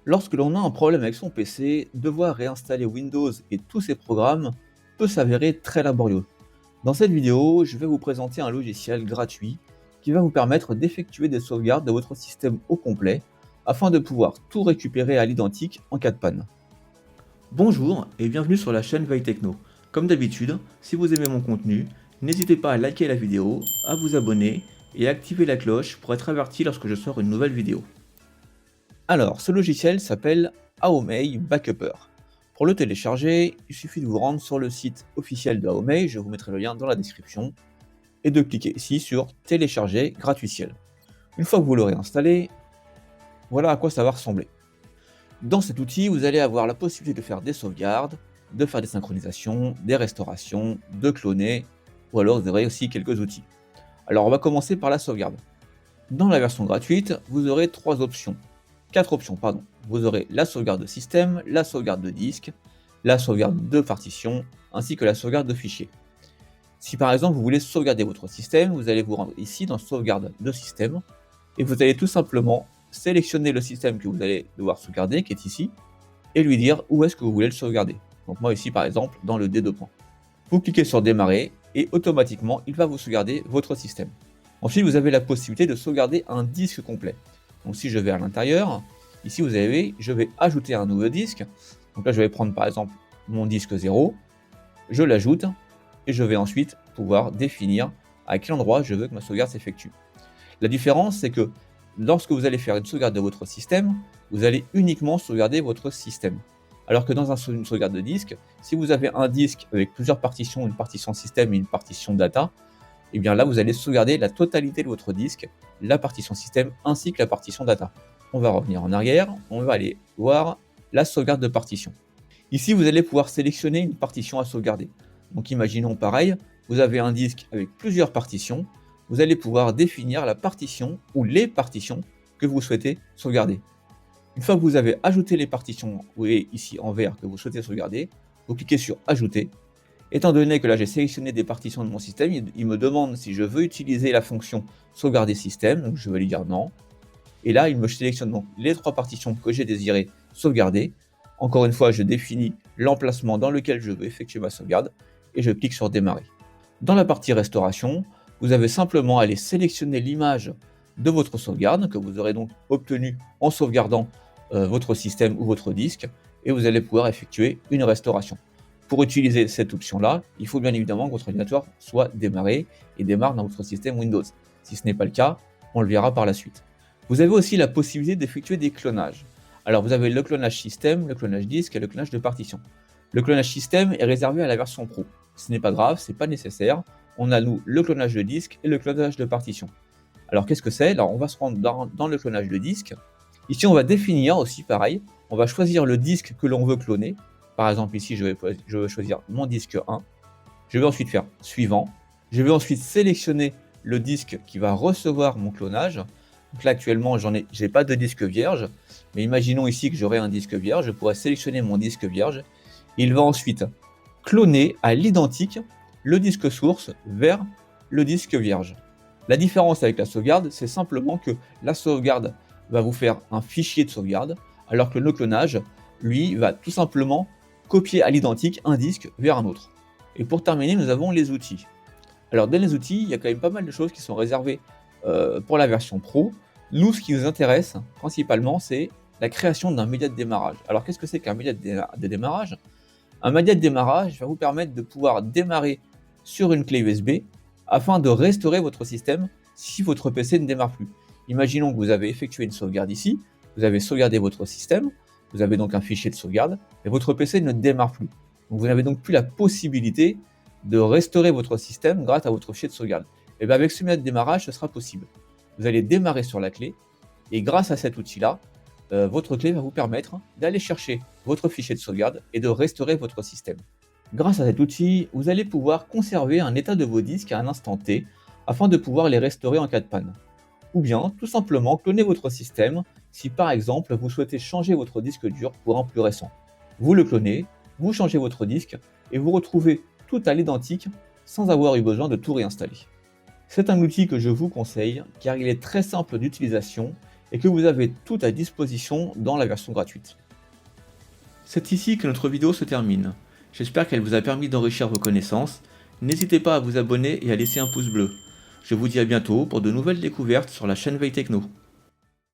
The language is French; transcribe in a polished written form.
Lorsque l'on a un problème avec son PC, devoir réinstaller Windows et tous ses programmes peut s'avérer très laborieux. Dans cette vidéo, je vais vous présenter un logiciel gratuit qui va vous permettre d'effectuer des sauvegardes de votre système au complet afin de pouvoir tout récupérer à l'identique en cas de panne. Bonjour et bienvenue sur la chaîne Veille Techno. Comme d'habitude, si vous aimez mon contenu, n'hésitez pas à liker la vidéo, à vous abonner et à activer la cloche pour être averti lorsque je sors une nouvelle vidéo. Alors, ce logiciel s'appelle Aomei Backupper. Pour le télécharger, il suffit de vous rendre sur le site officiel de Aomei, je vous mettrai le lien dans la description, et de cliquer ici sur Télécharger gratuitiel. Une fois que vous l'aurez installé, voilà à quoi ça va ressembler. Dans cet outil, vous allez avoir la possibilité de faire des sauvegardes, de faire des synchronisations, des restaurations, de cloner, ou alors vous aurez aussi quelques outils. Alors on va commencer par la sauvegarde. Dans la version gratuite, vous aurez 4 options, pardon. Vous aurez la sauvegarde de système, la sauvegarde de disque, la sauvegarde de partition, ainsi que la sauvegarde de fichiers. Si par exemple vous voulez sauvegarder votre système, vous allez vous rendre ici dans sauvegarde de système, et vous allez tout simplement sélectionner le système que vous allez devoir sauvegarder, qui est ici, et lui dire où est-ce que vous voulez le sauvegarder. Donc moi ici par exemple dans le D2 point. Vous cliquez sur démarrer, et automatiquement il va vous sauvegarder votre système. Ensuite vous avez la possibilité de sauvegarder un disque complet. Donc si je vais à l'intérieur, ici vous avez, je vais ajouter un nouveau disque. Donc là je vais prendre par exemple mon disque 0, je l'ajoute et je vais ensuite pouvoir définir à quel endroit je veux que ma sauvegarde s'effectue. La différence c'est que lorsque vous allez faire une sauvegarde de votre système, vous allez uniquement sauvegarder votre système. Alors que dans une sauvegarde de disque, si vous avez un disque avec plusieurs partitions, une partition système et une partition data, et bien là vous allez sauvegarder la totalité de votre disque, la partition système ainsi que la partition data. On va revenir en arrière, on va aller voir la sauvegarde de partition. Ici vous allez pouvoir sélectionner une partition à sauvegarder. Donc imaginons pareil, vous avez un disque avec plusieurs partitions, vous allez pouvoir définir la partition ou les partitions que vous souhaitez sauvegarder. Une fois que vous avez ajouté les partitions, vous voyez ici en vert que vous souhaitez sauvegarder, vous cliquez sur ajouter. Étant donné que là j'ai sélectionné des partitions de mon système, il me demande si je veux utiliser la fonction sauvegarder système, donc je vais lui dire non. Et là il me sélectionne donc les 3 partitions que j'ai désiré sauvegarder. Encore une fois, je définis l'emplacement dans lequel je veux effectuer ma sauvegarde et je clique sur démarrer. Dans la partie restauration, vous avez simplement à aller sélectionner l'image de votre sauvegarde que vous aurez donc obtenue en sauvegardant votre système ou votre disque et vous allez pouvoir effectuer une restauration. Pour utiliser cette option-là, il faut bien évidemment que votre ordinateur soit démarré et démarre dans votre système Windows. Si ce n'est pas le cas, on le verra par la suite. Vous avez aussi la possibilité d'effectuer des clonages. Alors vous avez le clonage système, le clonage disque et le clonage de partition. Le clonage système est réservé à la version pro. Ce n'est pas grave, ce n'est pas nécessaire. On a nous le clonage de disque et le clonage de partition. Alors qu'est-ce que c'est? Alors on va se rendre dans le clonage de disque. Ici on va définir aussi pareil, on va choisir le disque que l'on veut cloner. Par exemple ici je vais choisir mon disque 1. Je vais ensuite faire suivant. Je vais ensuite sélectionner le disque qui va recevoir mon clonage. Donc là actuellement j'ai pas de disque vierge, mais imaginons ici que j'aurais un disque vierge, je pourrais sélectionner mon disque vierge. Il va ensuite cloner à l'identique le disque source vers le disque vierge. La différence avec la sauvegarde, c'est simplement que la sauvegarde va vous faire un fichier de sauvegarde, alors que le clonage, lui, va tout simplement copier à l'identique un disque vers un autre. Et pour terminer, nous avons les outils. Alors dans les outils, il y a quand même pas mal de choses qui sont réservées pour la version pro. Nous, ce qui nous intéresse principalement, c'est la création d'un média de démarrage. Alors qu'est-ce que c'est qu'un média de démarrage? Un média de démarrage va vous permettre de pouvoir démarrer sur une clé USB afin de restaurer votre système si votre PC ne démarre plus. Imaginons que vous avez effectué une sauvegarde ici, vous avez sauvegardé votre système, vous avez donc un fichier de sauvegarde, et votre PC ne démarre plus. Donc vous n'avez donc plus la possibilité de restaurer votre système grâce à votre fichier de sauvegarde. Et bien avec ce média de démarrage, ce sera possible. Vous allez démarrer sur la clé, et grâce à cet outil-là, votre clé va vous permettre d'aller chercher votre fichier de sauvegarde et de restaurer votre système. Grâce à cet outil, vous allez pouvoir conserver un état de vos disques à un instant T afin de pouvoir les restaurer en cas de panne. Ou bien, tout simplement, cloner votre système si par exemple vous souhaitez changer votre disque dur pour un plus récent. Vous le clonez, vous changez votre disque et vous retrouvez tout à l'identique sans avoir eu besoin de tout réinstaller. C'est un outil que je vous conseille car il est très simple d'utilisation et que vous avez tout à disposition dans la version gratuite. C'est ici que notre vidéo se termine. J'espère qu'elle vous a permis d'enrichir vos connaissances. N'hésitez pas à vous abonner et à laisser un pouce bleu. Je vous dis à bientôt pour de nouvelles découvertes sur la chaîne Veille Techno.